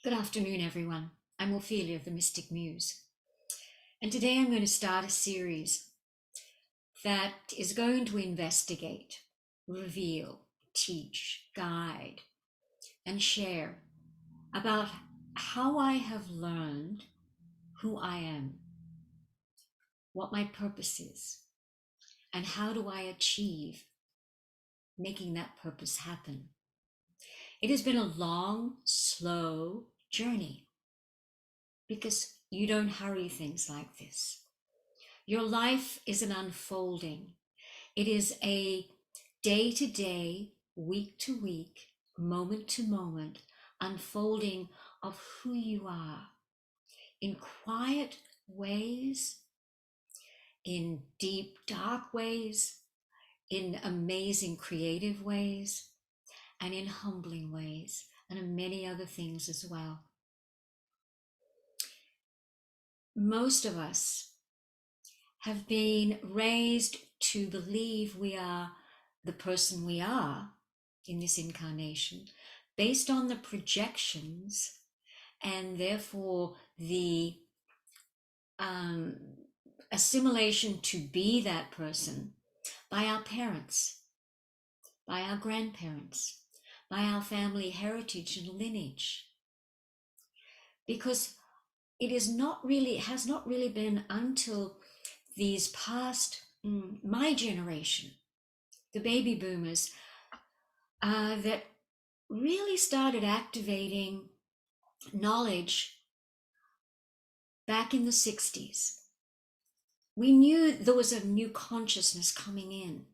Good afternoon, everyone. I'm Ophelia, the Mystic Muse. And today I'm going to start a series that is going to investigate, reveal, teach, guide, and share about how I have learned who I am, what my purpose is, and how do I achieve making that purpose happen. It has been a long, slow journey because you don't hurry things like this. Your life is an unfolding. It is a day to day, week to week, moment to moment unfolding of who you are in quiet ways, in deep, dark ways, in amazing, creative ways, and in humbling ways, and in many other things as well. Most of us have been raised to believe we are the person we are in this incarnation based on the projections and therefore the assimilation to be that person by our parents, by our grandparents, by our family heritage and lineage. Because it has not really been until these past, my generation, the baby boomers, that really started activating knowledge back in the 60s. We knew there was a new consciousness coming in.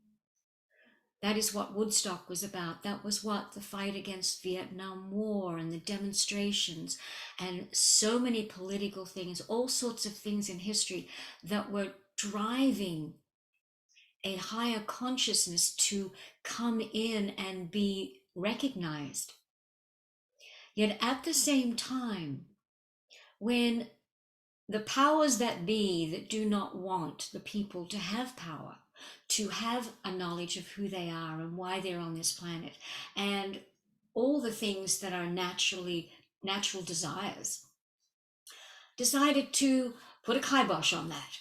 That is what Woodstock was about. That was what the fight against Vietnam War and the demonstrations and so many political things, all sorts of things in history that were driving a higher consciousness to come in and be recognized. Yet at the same time, when the powers that be that do not want the people to have power, to have a knowledge of who they are and why they're on this planet, and all the things that are natural desires, decided to put a kibosh on that.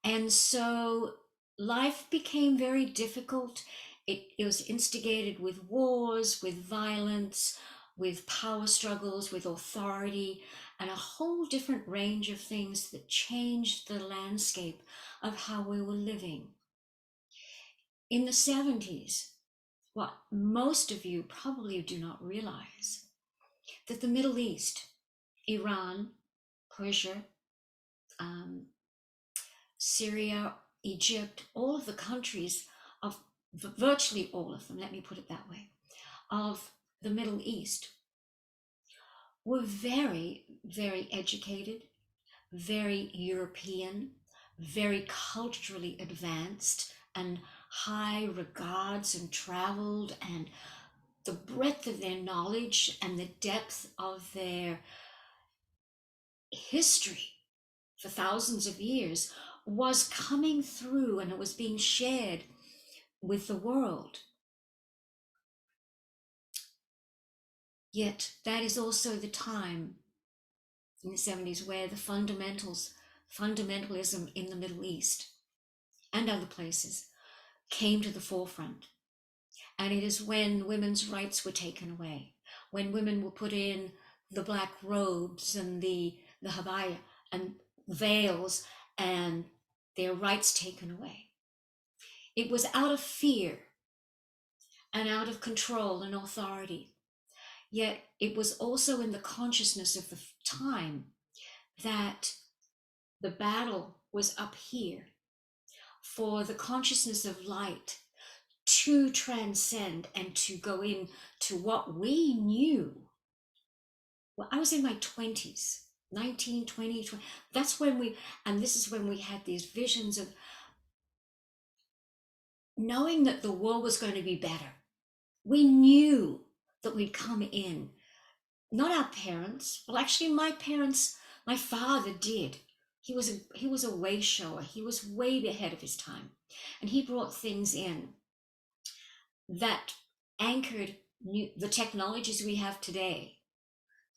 And so life became very difficult. It was instigated with wars, with violence, with power struggles, with authority, and a whole different range of things that changed the landscape of how we were living. In the 70s, what most of you probably do not realize, that the Middle East, Iran, Persia, Syria, Egypt, all of the countries of virtually all of them, let me put it that way, of the Middle East were very, very educated, very European, very culturally advanced, and high regards and traveled, and the breadth of their knowledge and the depth of their history for thousands of years was coming through, and it was being shared with the world. Yet that is also the time in the 70s where the fundamentalism in the Middle East and other places came to the forefront. And it is when women's rights were taken away, when women were put in the black robes and the habaya and veils and their rights taken away. It was out of fear and out of control and authority. Yet it was also in the consciousness of the time that the battle was up here for the consciousness of light to transcend and to go into what we knew. Well, I was in my 20s, 19, 20. That's when this is when we had these visions of knowing that the world was going to be better. We knew that we'd come in. Not our parents. Well, actually, my father did. He was a way shower. He was way ahead of his time. And he brought things in that anchored the technologies we have today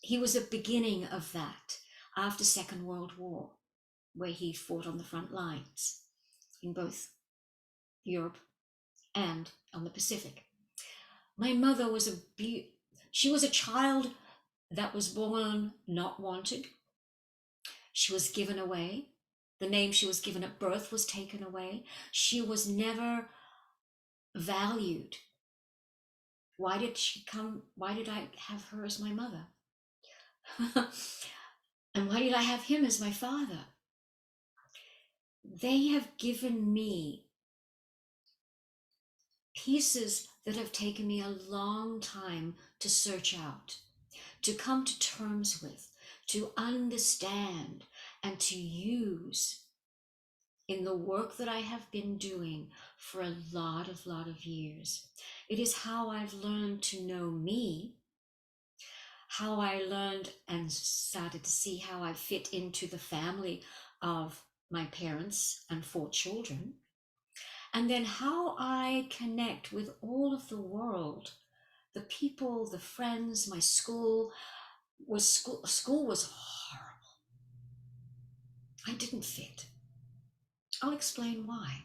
he was a beginning of that after Second World War, where he fought on the front lines in both Europe and on the Pacific. My mother was she was a child that was born not wanted. She was given away. The name she was given at birth was taken away. She was never valued. Why did she come? Why did I have her as my mother? And why did I have him as my father? They have given me pieces that have taken me a long time to search out, to come to terms with, to understand, and to use in the work that I have been doing for a lot of years. It is how I've learned to know me, how I learned and started to see how I fit into the family of my parents and 4 children, and then how I connect with all of the world, the people, the friends. My school was horrible. I didn't fit. I'll explain why.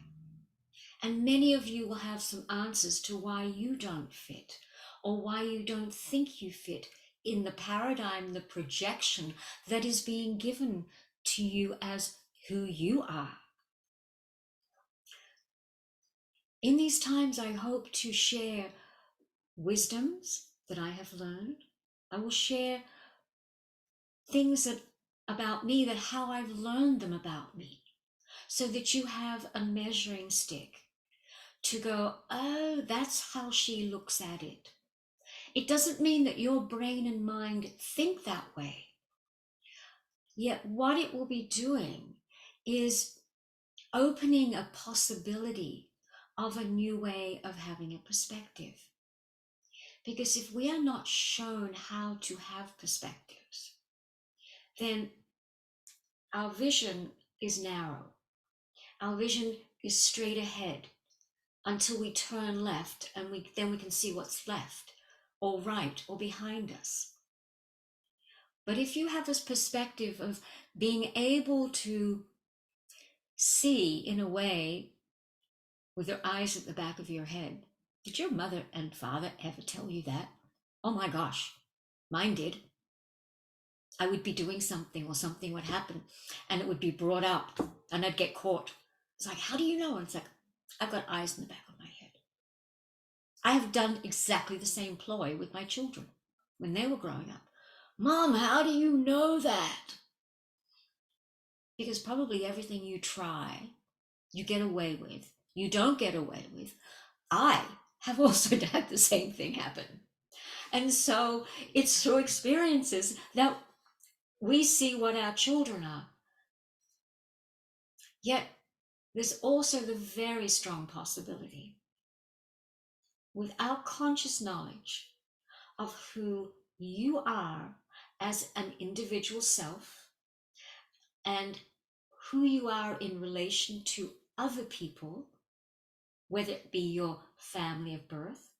And many of you will have some answers to why you don't fit, or why you don't think you fit in the paradigm, the projection that is being given to you as who you are. In these times, I hope to share wisdoms that I have learned. I will share things about me, that how I've learned them about me, so that you have a measuring stick to go, oh, that's how she looks at it. It doesn't mean that your brain and mind think that way. Yet what it will be doing is opening a possibility of a new way of having a perspective. Because if we are not shown how to have perspectives, then our vision is narrow. Our vision is straight ahead until we turn left, and then we can see what's left or right or behind us. But if you have this perspective of being able to see in a way with your eyes at the back of your head, did your mother and father ever tell you that? Oh my gosh, mine did. I would be doing something, or something would happen, and it would be brought up and I'd get caught. It's like, how do you know? And it's like, I've got eyes in the back of my head. I have done exactly the same ploy with my children when they were growing up. Mom, how do you know that? Because probably everything you try, you get away with. You don't get away with. I have also had the same thing happen. And so it's through experiences that we see what our children are. Yet there's also the very strong possibility, without conscious knowledge of who you are as an individual self, and who you are in relation to other people, whether it be your family of birth,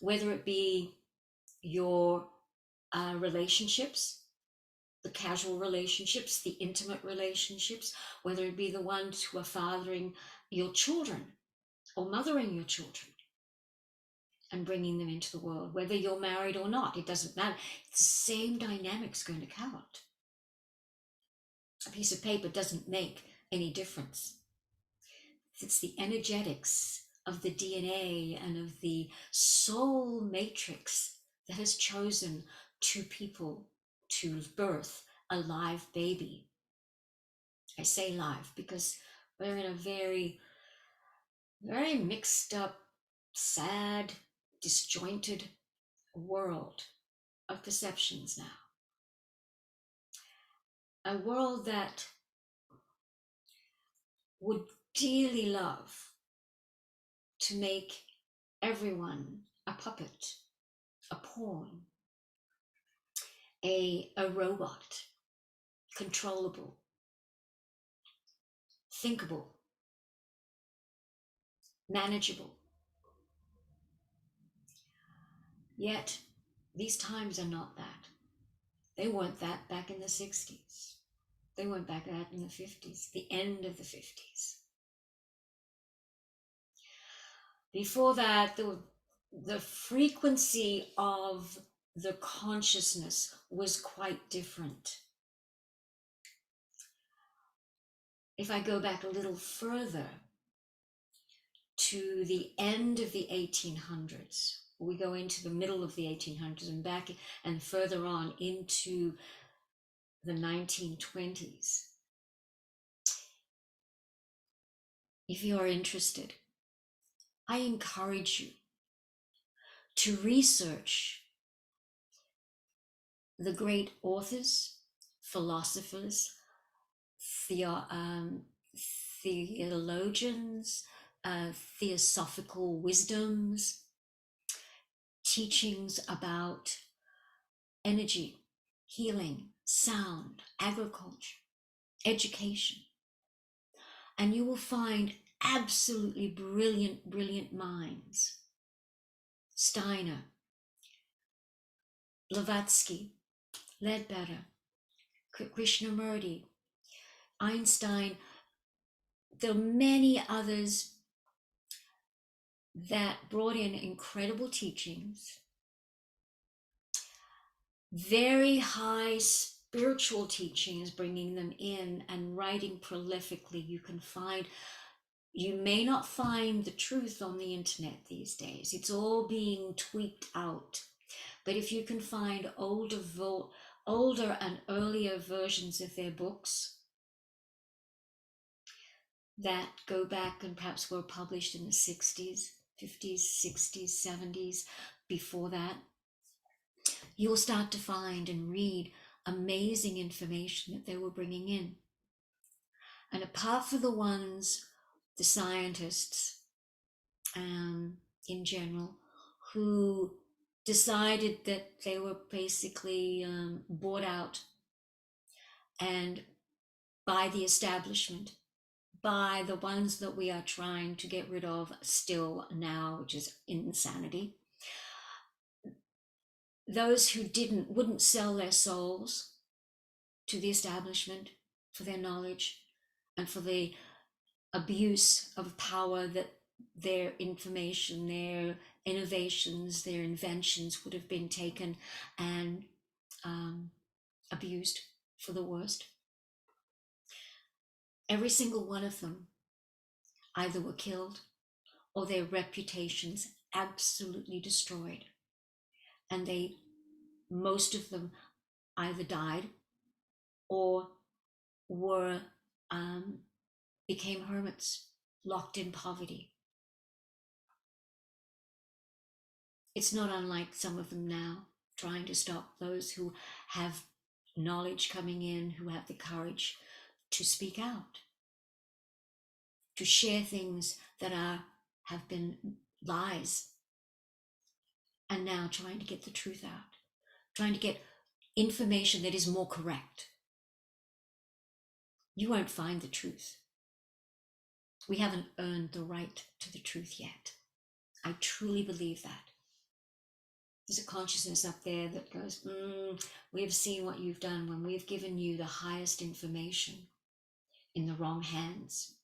whether it be your relationships, the casual relationships, the intimate relationships, whether it be the ones who are fathering your children or mothering your children and bringing them into the world, whether you're married or not, it doesn't matter. It's the same dynamic's going to count. A piece of paper doesn't make any difference. It's the energetics of the DNA and of the soul matrix that has chosen 2 people to birth a live baby. I say live because we're in a very, very mixed up, sad, disjointed world of perceptions now. A world that would dearly love to make everyone a puppet, a pawn, a robot, controllable, thinkable, manageable. Yet these times are not that. They weren't that back in the 60s. They weren't back that in the 50s, the end of the 50s. Before that, the frequency of the consciousness was quite different. If I go back a little further to the end of the 1800s, we go into the middle of the 1800s and back and further on into the 1920s. If you are interested, I encourage you to research the great authors, philosophers, theologians, theosophical wisdoms, teachings about energy, healing, sound, agriculture, education. And you will find absolutely brilliant, brilliant minds. Steiner, Blavatsky, Ledbetter, Krishnamurti, Einstein. There are many others that brought in incredible teachings, very high spiritual teachings, bringing them in and writing prolifically. You may not find the truth on the internet these days. It's all being tweaked out. But if you can find older and earlier versions of their books that go back and perhaps were published in the 60s, 50s, 60s, 70s, before that, you'll start to find and read amazing information that they were bringing in. And apart from the ones, the scientists in general, who decided that they were basically bought out and by the establishment, by the ones that we are trying to get rid of still now, which is insanity. Those who wouldn't sell their souls to the establishment for their knowledge and for the abuse of power that their information, their innovations, their inventions would have been taken and abused for the worst. Every single one of them either were killed or their reputations absolutely destroyed. And most of them either died or became hermits, locked in poverty. It's not unlike some of them now, trying to stop those who have knowledge coming in, who have the courage to speak out, to share things that have been lies, and now trying to get the truth out, trying to get information that is more correct. You won't find the truth. We haven't earned the right to the truth yet. I truly believe that. There's a consciousness up there that goes, we have seen what you've done when we've given you the highest information in the wrong hands.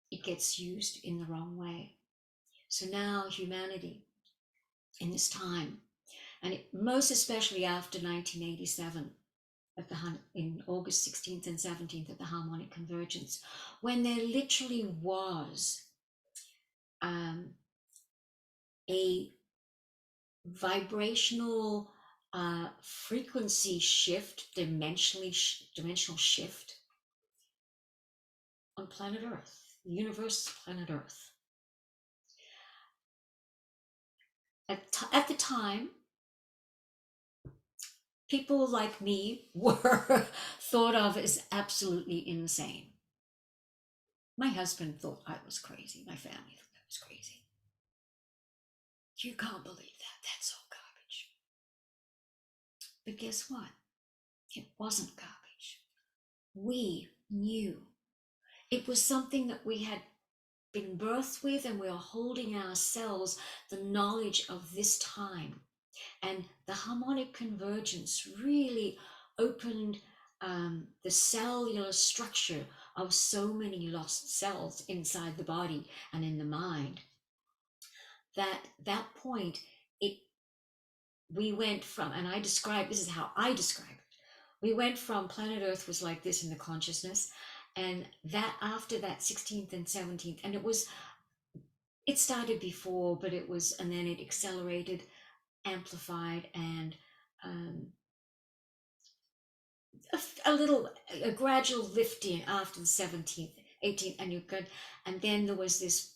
It gets used in the wrong way. So now humanity in this time, and most especially after 1987, in August 16th and 17th at the harmonic convergence, when there literally was a vibrational frequency shift, dimensional shift on planet Earth, the universe, planet Earth. At the time, people like me were thought of as absolutely insane. My husband thought I was crazy. My family thought I was crazy. You can't believe that. That's all garbage. But guess what? It wasn't garbage. We knew. It was something that we had been birthed with, and we are holding ourselves the knowledge of this time. And the harmonic convergence really opened the cellular structure of so many lost cells inside the body and in the mind, that point, it we went from, and I describe, this is how I describe it, we went from planet Earth was like this in the consciousness, and that after that 16th and 17th, and it started before, but it was, and then it accelerated, amplified, and um, a little, a gradual lifting after the 17th, 18th, and you could, and then there was this,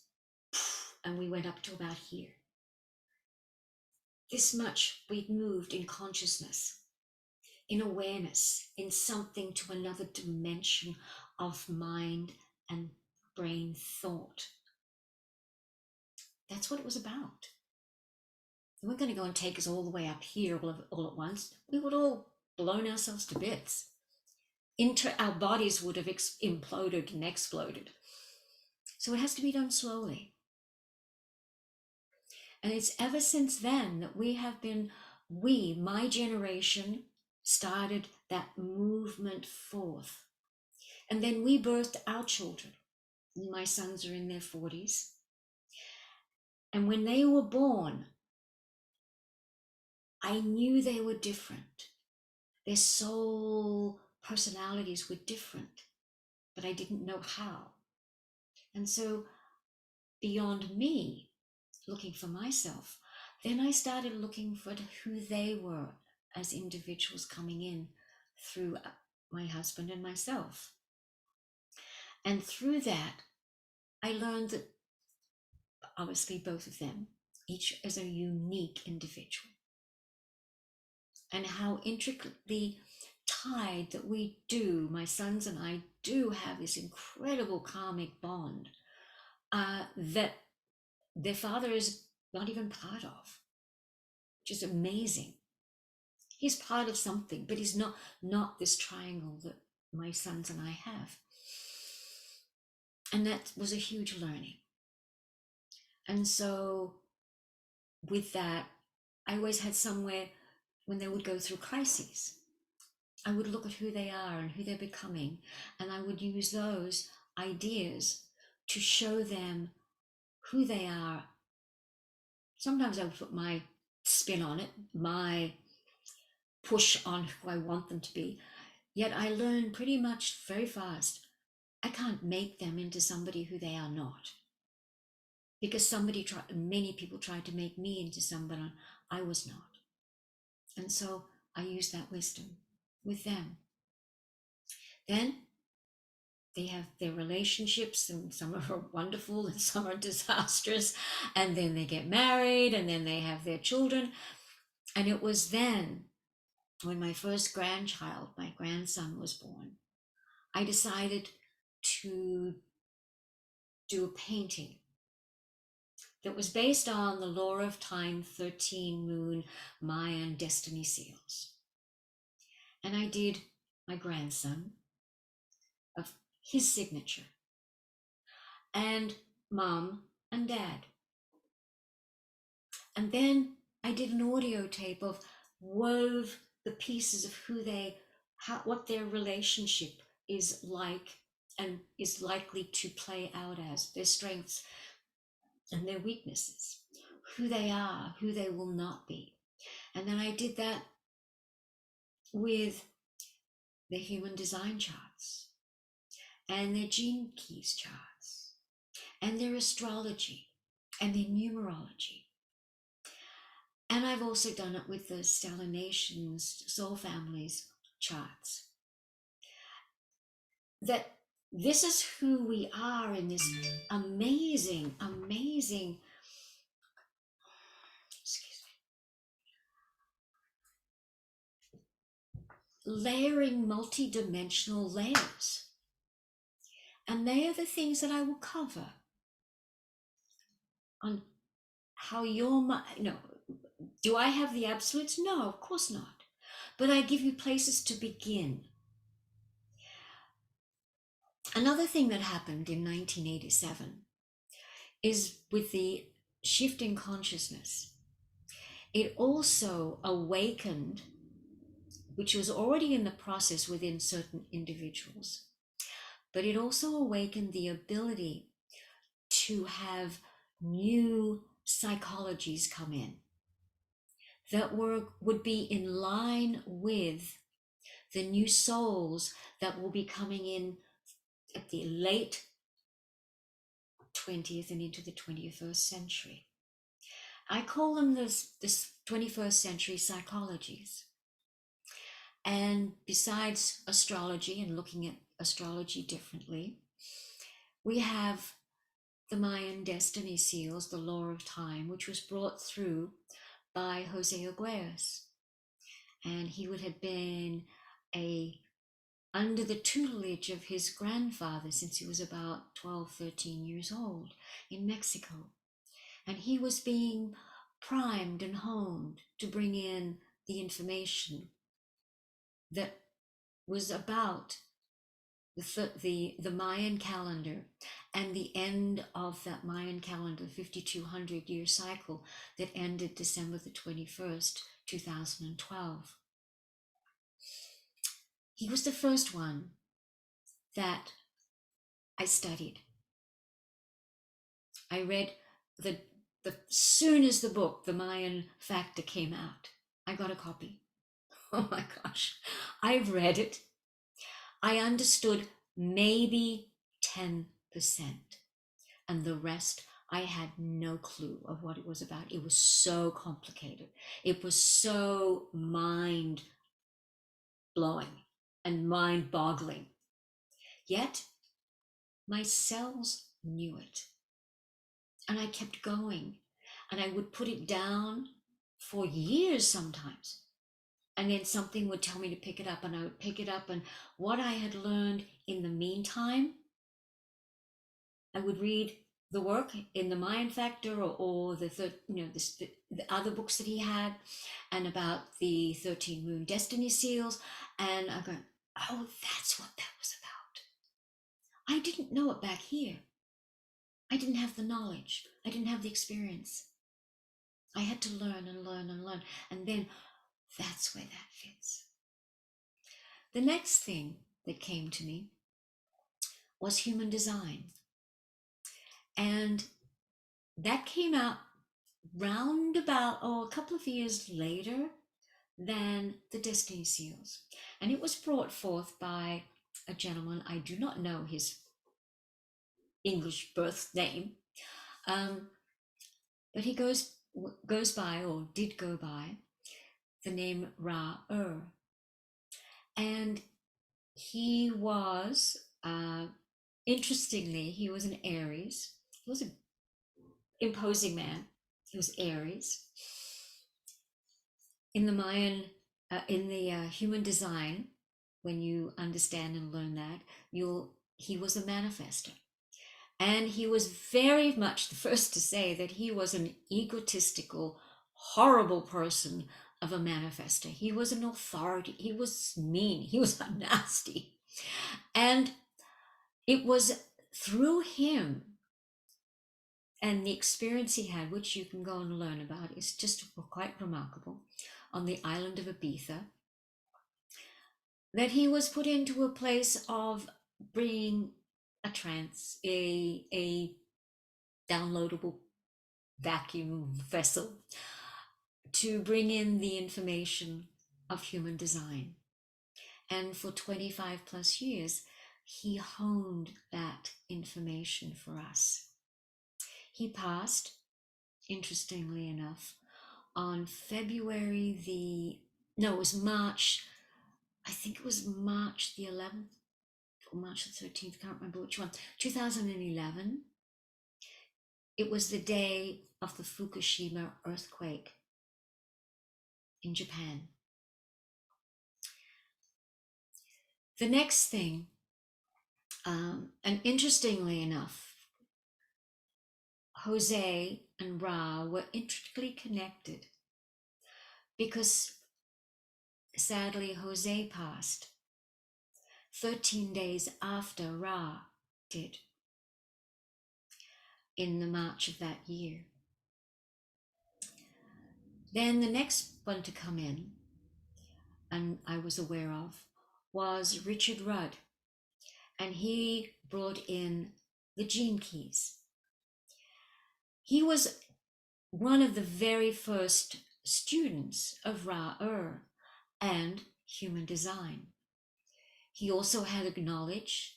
and we went up to about here. This much we'd moved in consciousness, in awareness, in something to another dimension of mind and brain thought. That's what it was about. We weren't going to go and take us all the way up here all at once. We would all blown ourselves to bits. Our bodies would have imploded and exploded. So it has to be done slowly. And it's ever since then that my generation, started that movement forth. And then we birthed our children. My sons are in their 40s. And when they were born, I knew they were different. Their soul personalities were different, but I didn't know how. And so, beyond me, looking for myself, then I started looking for who they were as individuals coming in through my husband and myself. And through that, I learned that obviously both of them, each as a unique individual, and how intricately tied that we do, my sons and I do have this incredible karmic bond that their father is not even part of, which is amazing. He's part of something, but he's not this triangle that my sons and I have. And that was a huge learning. And so with that, I always had somewhere when they would go through crises, I would look at who they are and who they're becoming, and I would use those ideas to show them who they are. Sometimes I would put my spin on it, my push on who I want them to be. Yet I learned pretty much very fast, I can't make them into somebody who they are not. Because many people tried to make me into somebody I was not. And so I used that wisdom with them. Then they have their relationships, and some are wonderful and some are disastrous. And then they get married, and then they have their children. And it was then, when my first grandchild, my grandson, was born, I decided to do a painting that was based on the law of time, 13 moon, Mayan destiny seals. And I did my grandson, of his signature, and mom and dad. And then I did an audio tape of, wove the pieces of what their relationship is like and is likely to play out as, their strengths and their weaknesses, who they are, who they will not be. And then I did that with their human design charts and their gene keys charts and their astrology and their numerology. And I've also done it with the stellar nations, soul families charts. That this is who we are in this amazing, amazing, layering multi-dimensional layers. And they are the things that I will cover on how do I have the absolutes? No, of course not. But I give you places to begin. Another thing that happened in 1987 is with the shift in consciousness, it also awakened, which was already in the process within certain individuals, but it also awakened the ability to have new psychologies come in that would be in line with the new souls that will be coming in at the late 20th and into the 21st century. I call them this 21st century psychologies. And besides astrology and looking at astrology differently, we have the Mayan destiny seals, the law of time, which was brought through by Jose Arguelles. And he would have been under the tutelage of his grandfather since he was about 12, 13 years old in Mexico. And he was being primed and honed to bring in the information that was about the Mayan calendar and the end of that Mayan calendar, 5,200 year cycle that ended December the 21st, 2012. He was the first one that I studied. I read the soon as the book, The Mayan Factor, came out, I got a copy. Oh my gosh, I've read it. I understood maybe 10%, and the rest I had no clue of what it was about. It was so complicated. It was so mind blowing and mind boggling. Yet my cells knew it. And I kept going, and I would put it down for years sometimes. And then something would tell me to pick it up, and I would pick it up. And what I had learned in the meantime, I would read the work in the Mayan Factor or the other books that he had, and about the 13 moon destiny seals. And I'm going, oh, that's what that was about. I didn't know it back here. I didn't have the knowledge. I didn't have the experience. I had to learn and learn and learn. And then that's where that fits. The next thing that came to me was human design. And that came out round about, a couple of years later than the Destiny Seals. And it was brought forth by a gentleman, I do not know his English birth name, but he goes by, or did go by, the name Ra-Ur. And he was, interestingly, he was an Aries. He was an imposing man. He was Aries. In the Mayan, in the human design, when you understand and learn that, he was a manifester. And he was very much the first to say that he was an egotistical, horrible person of a manifester. He was an authority. He was mean. He was nasty. And it was through him and the experience he had, which you can go and learn about, is just quite remarkable, on the island of Ibiza, that he was put into a place of bringing a trance, a downloadable vacuum vessel to bring in the information of human design. And for 25 plus years, he honed that information for us. He passed, interestingly enough, on it was March, I think it was March the 11th or March the 13th, can't remember which one, 2011. It was the day of the Fukushima earthquake in Japan. The next thing, and interestingly enough, Jose and Ra were intricately connected because sadly Jose passed 13 days after Ra did, in the March of that year. Then the next one to come in, and I was aware of, was Richard Rudd, and he brought in the gene keys. He was one of the very first students of Ra-Ur and human design. He also had a knowledge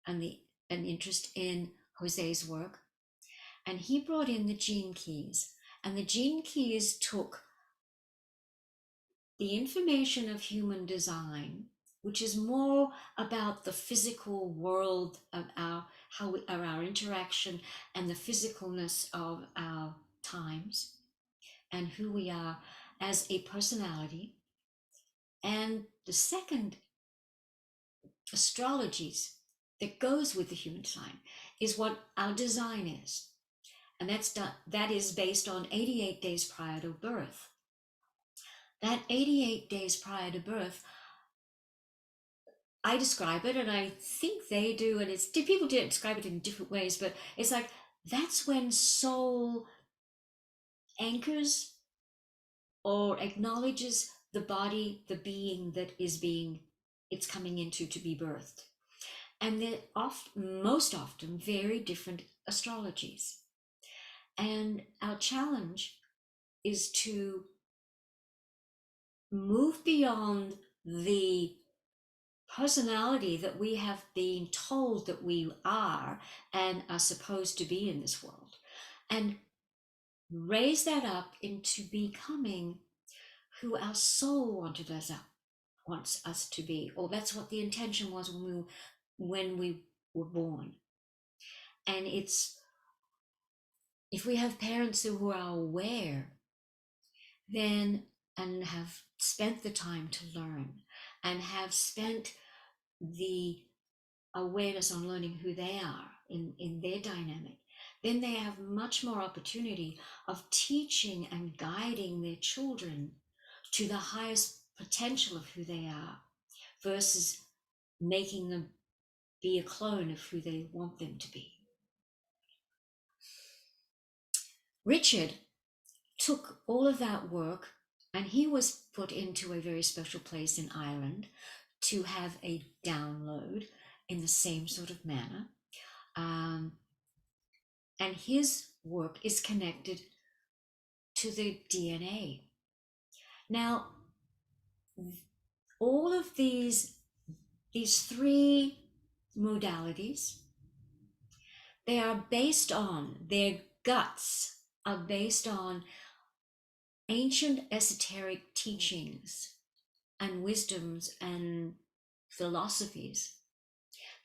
and an interest in Jose's work, and he brought in the gene keys. And the gene keys took the information of human design, which is more about the physical world of our interaction and the physicalness of our times and who we are as a personality. And the second, astrologies, that goes with the human design is what our design is. And that is based on 88 days prior to birth. That 88 days prior to birth, I describe it, and I think they do, and people do describe it in different ways, but it's like that's when soul anchors or acknowledges the body, the being that it's coming into to be birthed. And they're most often very different astrologies. And our challenge is to move beyond the personality that we have been told that we are and are supposed to be in this world, and raise that up into becoming who our soul wants us to be, or that's what the intention was when we were born. And it's, if we have parents who are aware, then, and have spent the time to learn and have spent the awareness on learning who they are in their dynamic, then they have much more opportunity of teaching and guiding their children to the highest potential of who they are, versus making them be a clone of who they want them to be. Richard took all of that work, and he was put into a very special place in Ireland to have a download in the same sort of manner. And his work is connected to the DNA. Now, all of these three modalities, they are based on, their guts are based on ancient esoteric teachings and wisdoms and philosophies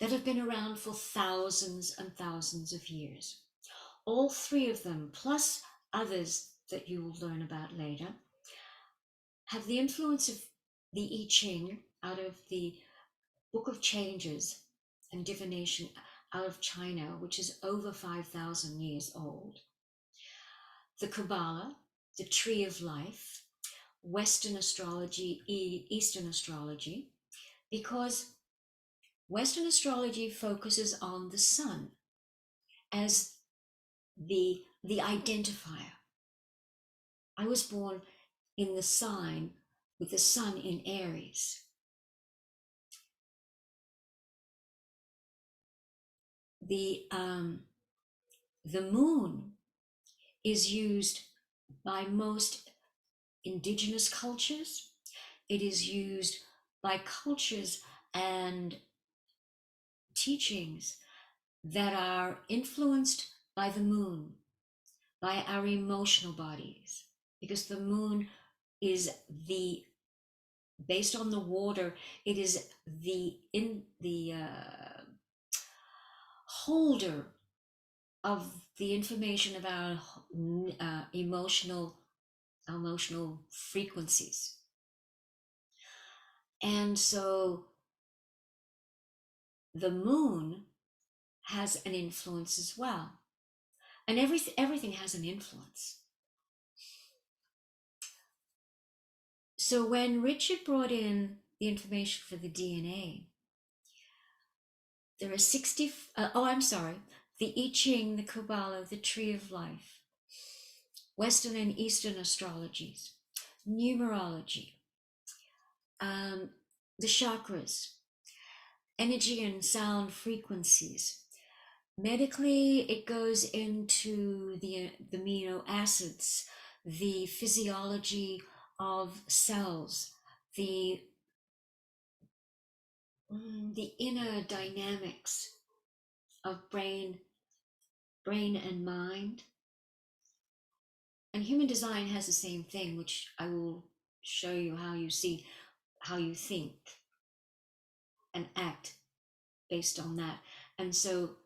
that have been around for thousands and thousands of years. All three of them, plus others that you will learn about later, have the influence of the I Ching out of the Book of Changes and Divination out of China, which is over 5,000 years old, the Kabbalah, the Tree of Life, Western astrology, Eastern astrology, because Western astrology focuses on the sun as the identifier. I was born in the sign with the sun in Aries. The moon is used by most indigenous cultures. It is used by cultures and teachings that are influenced by the moon, by our emotional bodies, because the moon is based on the water, it is the holder of the information of our emotional frequencies. And so the moon has an influence as well. And everything has an influence. So when Richard brought in the information for the DNA, there are the I Ching, the Kabbalah, the Tree of Life, Western and Eastern astrologies. numerology, the chakras, energy and sound frequencies. Medically, it goes into the amino acids, the physiology of cells, the the inner dynamics of brain and mind. And human design has the same thing, which I will show you how you see how you think and act based on that. And so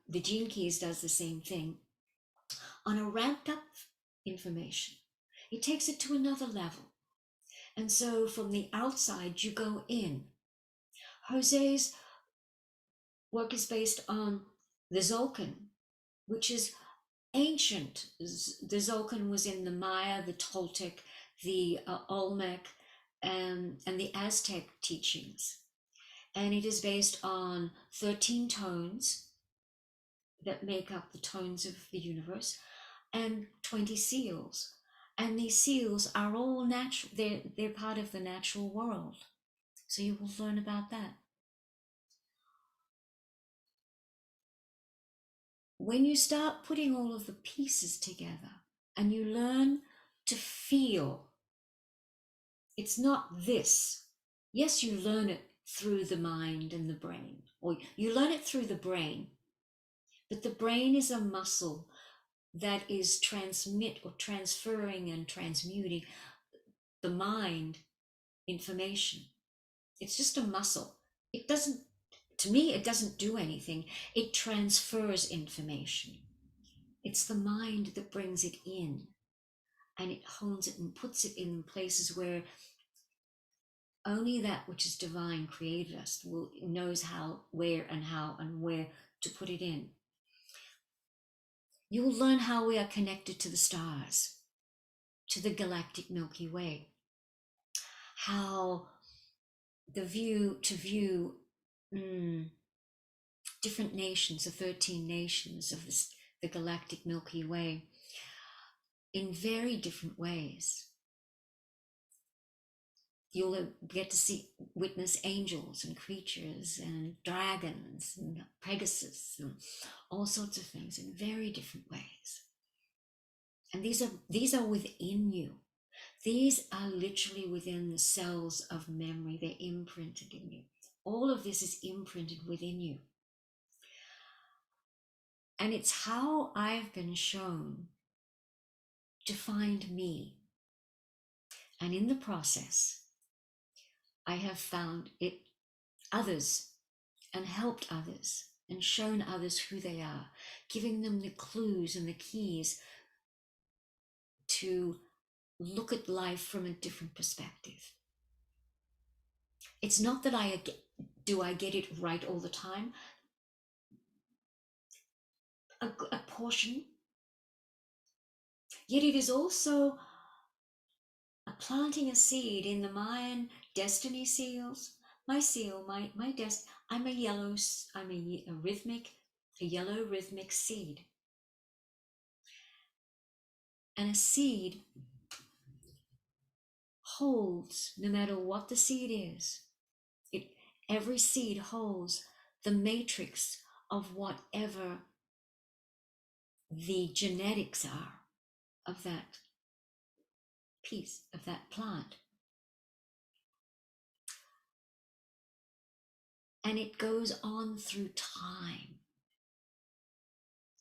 the gene keys does the same thing on a ramped up information. It takes it to another level. And so from the outside, you go in. Jose's work is based on the Zolkin, which is ancient. The Zolkin was in the Maya, the Toltec, the Olmec, and the Aztec teachings. And it is based on 13 tones that make up the tones of the universe and 20 seals. And these seals are all natural, they're part of the natural world. So you will learn about that. When you start putting all of the pieces together and you learn to feel, it's not this. Yes, you learn it through the mind and the brain, or you learn it through the brain, but the brain is a muscle that is transferring and transmuting the mind information. It's just a muscle. It doesn't, to me, it doesn't do anything. It transfers information. It's the mind that brings it in, and it hones it and puts it in places where only that which is divine created us knows how, where to put it in. You will learn how we are connected to the stars, to the galactic Milky Way, how to view different nations, the 13 nations of the galactic Milky Way, in very different ways. You'll get to witness angels and creatures and dragons and Pegasus and all sorts of things in very different ways. And these are within you. These are literally within the cells of memory. They're imprinted in you. All of this is imprinted within you. And it's how I've been shown to find me. And in the process, I have found others and helped others and shown others who they are, giving them the clues and the keys to look at life from a different perspective. It's not that I get it right all the time. A portion. Yet it is also planting a seed in the Mayan destiny seals. My seal, I'm a yellow rhythmic seed. And a seed holds, no matter what the seed is, every seed holds the matrix of whatever the genetics are of that piece, of that plant. And it goes on through time.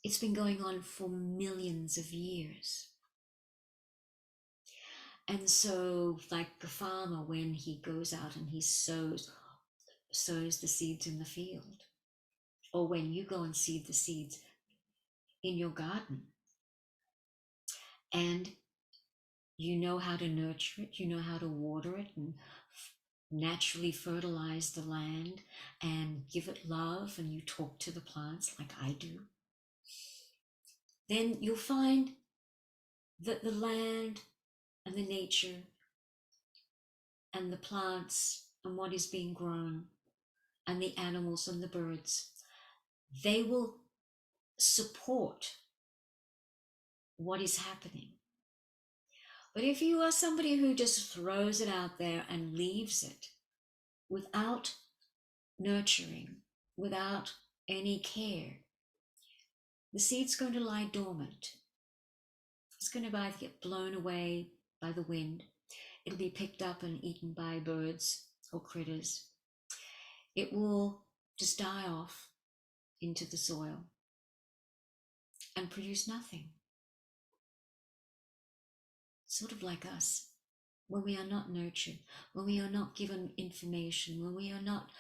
It's been going on for millions of years. And so, like a farmer, when he goes out and he sows the seeds in the field, or when you go and seed the seeds in your garden, and you know how to nurture it, you know how to water it and naturally fertilize the land and give it love, and you talk to the plants like I do, then you'll find that the land and the nature and the plants and what is being grown and the animals and the birds, they will support what is happening. But if you are somebody who just throws it out there and leaves it without nurturing, without any care, the seed's going to lie dormant. It's going to either get blown away by the wind, it'll be picked up and eaten by birds or critters. It will just die off into the soil and produce nothing. Sort of like us, when we are not nurtured, when we are not given information, when we are not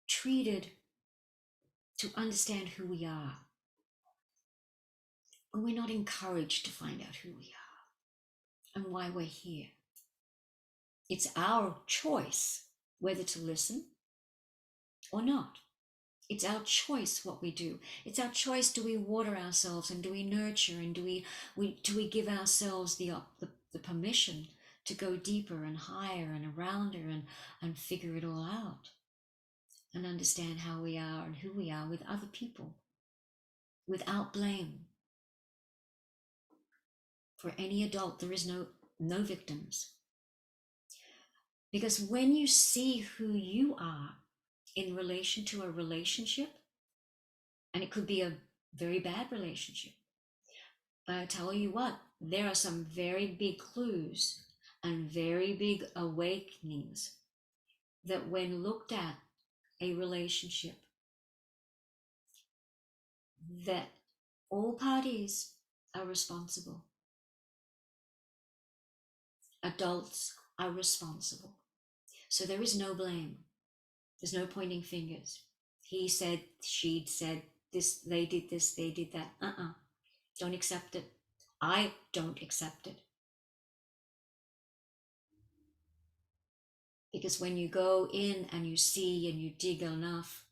treated to understand who we are, when we're not encouraged to find out who we are and why we're here. It's our choice whether to listen or not. It's our choice what we do. It's our choice, do we water ourselves and do we nurture and do we give ourselves the permission to go deeper and higher and arounder and figure it all out and understand how we are and who we are with other people without blame. For any adult, there is no victims. Because when you see who you are in relation to a relationship, and it could be a very bad relationship, but I tell you what, there are some very big clues and very big awakenings that when looked at a relationship, that all parties are responsible. Adults are responsible. So there is no blame. There's no pointing fingers. He said, she said, this, they did that. Don't accept it. I don't accept it. Because when you go in and you see and you dig enough,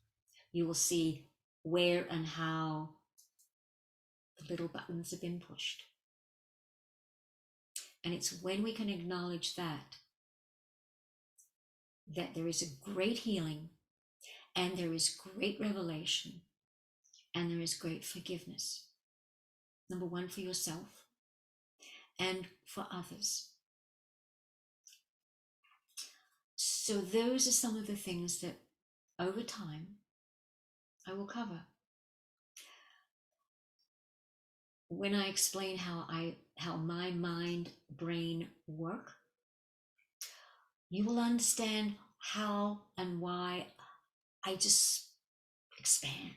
you will see where and how the little buttons have been pushed. And it's when we can acknowledge that there is a great healing and there is great revelation and there is great forgiveness. Number one, for yourself and for others. So those are some of the things that over time I will cover. When I explain how my mind brain work, you will understand how and why I just expand.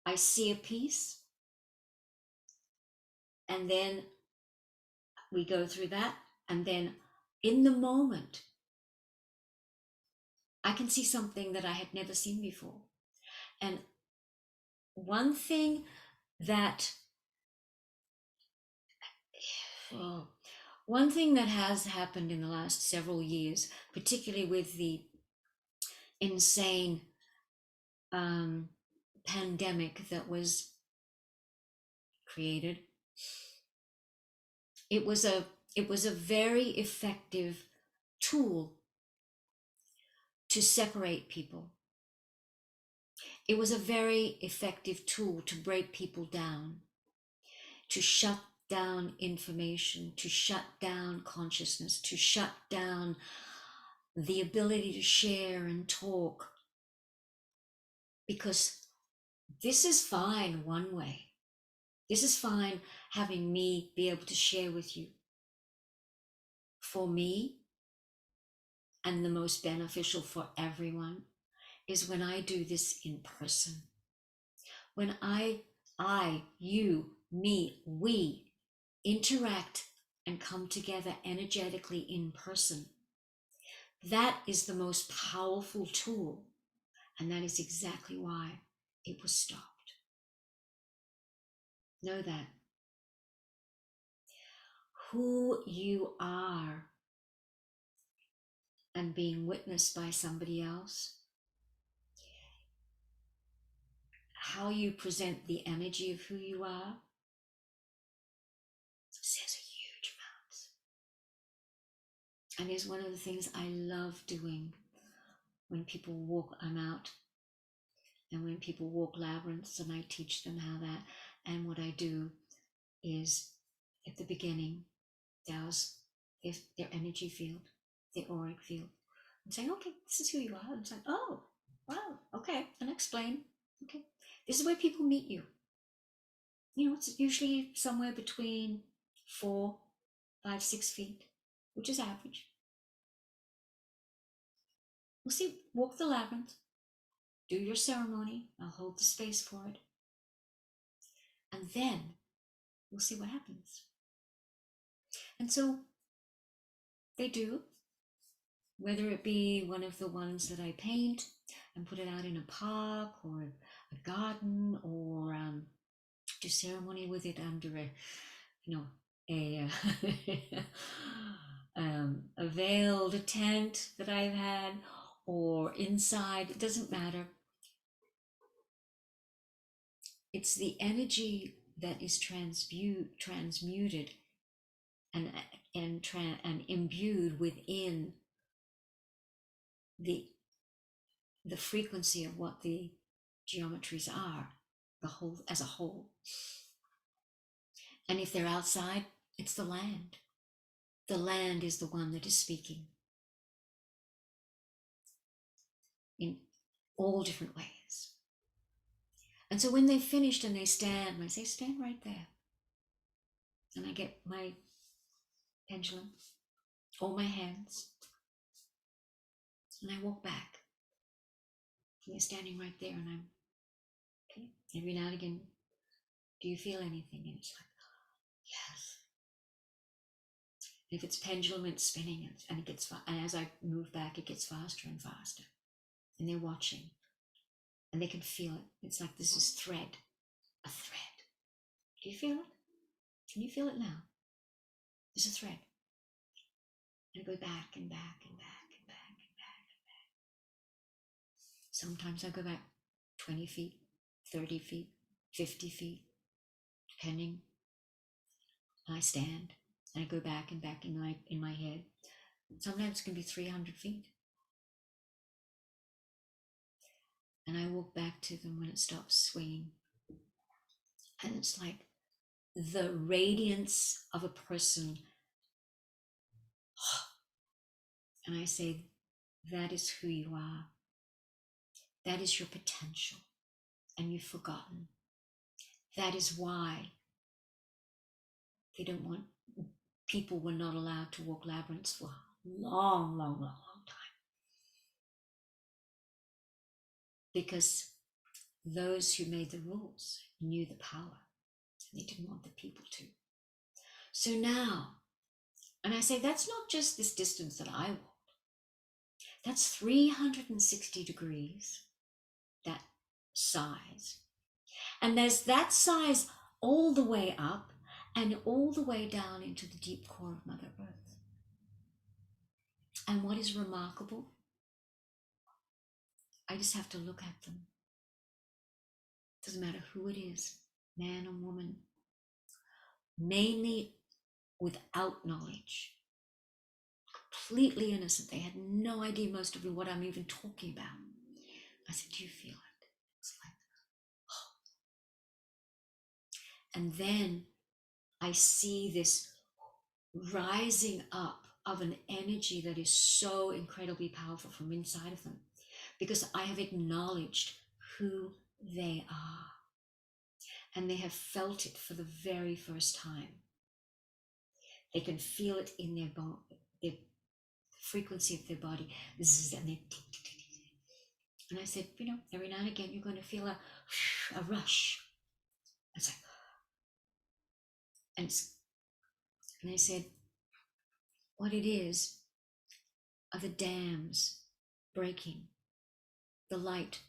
I see a piece and then we go through that, and then in the moment I can see something that I had never seen before. And one thing that has happened in the last several years, particularly with the insane pandemic that was created, it was a very effective tool to separate people. It was a very effective tool to break people down, to shut down information, to shut down consciousness, to shut down the ability to share and talk. Because this is fine one way. This is fine having me be able to share with you. For me, and the most beneficial for everyone, is when I do this in person. When I, you, me, we interact and come together energetically in person. That is the most powerful tool, and that is exactly why it was stopped. Know that. Who you are and being witnessed by somebody else, how you present the energy of who you are, says a huge amount. And is one of the things I love doing when people walk. I'm out And when people walk labyrinths, and I teach them how that, and what I do is at the beginning, douse their energy field, their auric field, and say, okay, this is who you are. And it's like, oh, wow, okay, and explain, okay, this is where people meet you. You know, it's usually somewhere between 4, 5, 6 feet, which is average. We'll see, walk the labyrinth, do your ceremony, I'll hold the space for it, and then we'll see what happens. And so they do, whether it be one of the ones that I paint and put it out in a park or a garden, or do ceremony with it under a, you know, a a veiled tent that I've had, or inside, it doesn't matter. It's the energy that is transmuted and imbued within the frequency of what the geometries are, the whole as a whole. And if they're outside, it's the land. The land is the one that is speaking in all different ways. And so when they've finished and they stand, and I say, stand right there. And I get my pendulum or my hands, and I walk back. And they're standing right there, and I'm, okay, every now and again, do you feel anything? And it's like, yes. And if it's pendulum, it's spinning, and it gets, and as I move back, it gets faster and faster. And they're watching, and they can feel it. It's like this is a thread. Do you feel it? Can you feel it now? There's a thread. And it goes back and back and back and back and back and back. Sometimes I go back 20 feet, 30 feet, 50 feet, depending. I stand and I go back and back in my head. Sometimes it can be 300 feet. And I walk back to them when it stops swinging. And it's like the radiance of a person. And I say, that is who you are. That is your potential. And you've forgotten. That is why they don't want, people were not allowed to walk labyrinths for a long, long, long, long time. Because those who made the rules knew the power, and they didn't want the people to. So now, and I say, that's not just this distance that I walked. That's 360 degrees, that size. And there's that size all the way up and all the way down into the deep core of Mother Earth. And what is remarkable, I just have to look at them. Doesn't matter who it is, man or woman, mainly without knowledge, completely innocent. They had no idea, most of them, what I'm even talking about. I said, do you feel it? It's like, oh. And then I see this rising up of an energy that is so incredibly powerful from inside of them, because I have acknowledged who they are, and they have felt it for the very first time. They can feel it in their bone, the frequency of their body. And I said, every now and again you're going to feel a rush. It's like, and I said, what it is are the dams breaking, the light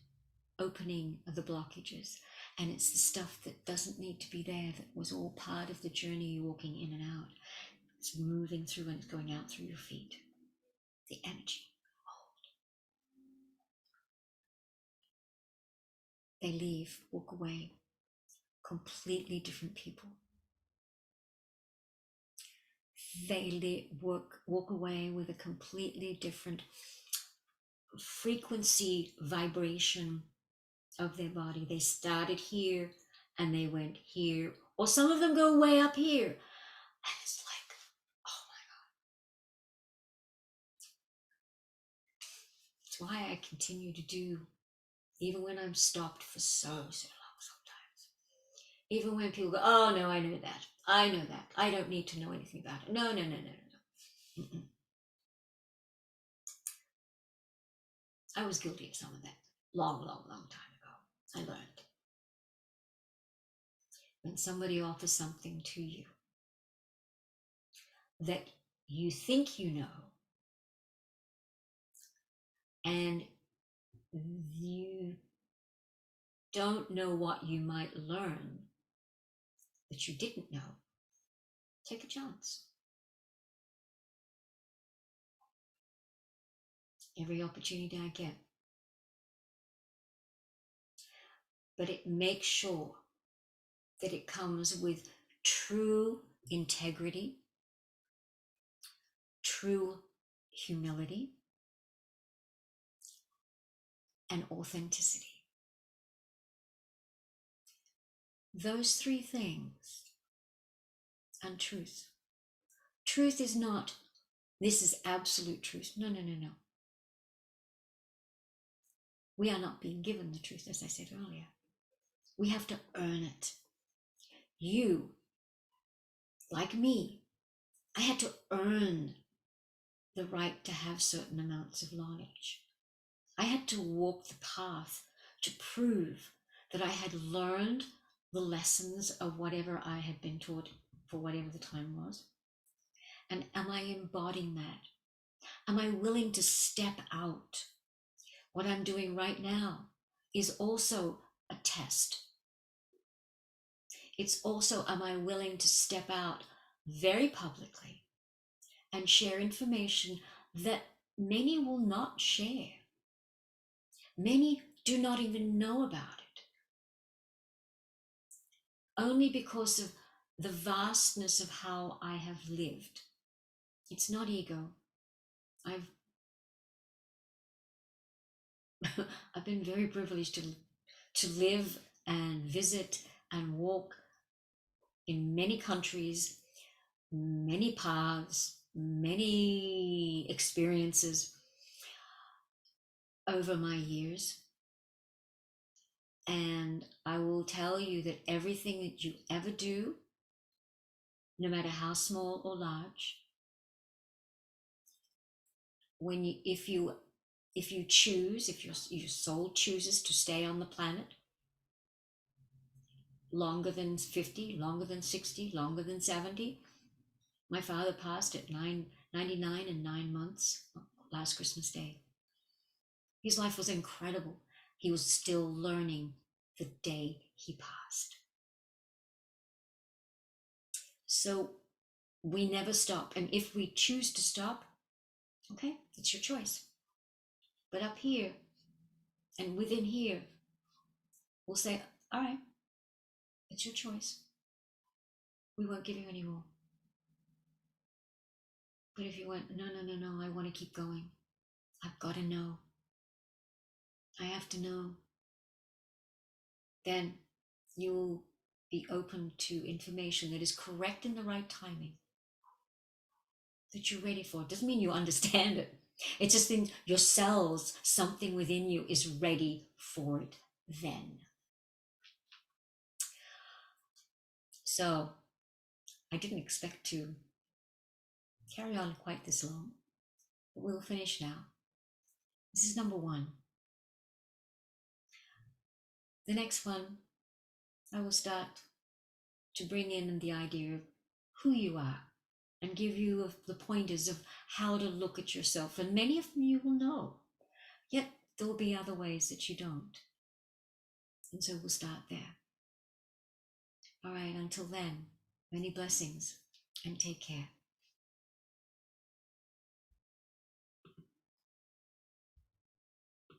opening of the blockages, and it's the stuff that doesn't need to be there, that was all part of the journey, you're walking in and out. It's moving through and it's going out through your feet. The energy. They leave, walk away, completely different people. They walk away with a completely different frequency, vibration, of their body. They started here and they went here, or some of them go way up here. And it's like, oh my God. It's why I continue to do, even when I'm stopped for so long sometimes. Even when people go, oh no, I know that. I know that. I don't need to know anything about it. No. Mm-mm. I was guilty of some of that long time ago. I learned. When somebody offers something to you that you think you know, and you don't know what you might learn that you didn't know, take a chance. Every opportunity I get. But it makes sure that it comes with true integrity, true humility, and authenticity. Those three things, and truth. Truth is not, this is absolute truth. No. We are not being given the truth, as I said earlier. We have to earn it. You, like me, I had to earn the right to have certain amounts of knowledge. I had to walk the path to prove that I had learned the lessons of whatever I had been taught for whatever the time was. And am I embodying that? Am I willing to step out? What I'm doing right now is also a test. It's also, am I willing to step out very publicly and share information that many will not share? Many do not even know about it. Only because of the vastness of how I have lived. It's not ego. I've I've been very privileged to live and visit and walk in many countries, many paths, many experiences over my years. And I will tell you that everything that you ever do, no matter how small or large, when you if you choose, if your soul chooses to stay on the planet longer than 50, longer than 60, longer than 70. My father passed at 99 and 9 months last Christmas Day. His life was incredible. He was still learning the day he passed. So we never stop. And if we choose to stop, okay, it's your choice. But up here and within here, we'll say, all right, it's your choice. We won't give you any more. But if you went, no, I want to keep going. I've got to know. I have to know. Then you'll be open to information that is correct in the right timing, that you're ready for. It doesn't mean you understand it. It just means your cells, something within you is ready for it then. So I didn't expect to carry on quite this long, but we'll finish now. This is number one. The next one, I will start to bring in the idea of who you are and give you the pointers of how to look at yourself. And many of them you will know, yet there will be other ways that you don't. And so we'll start there. All right, until then, many blessings and take care.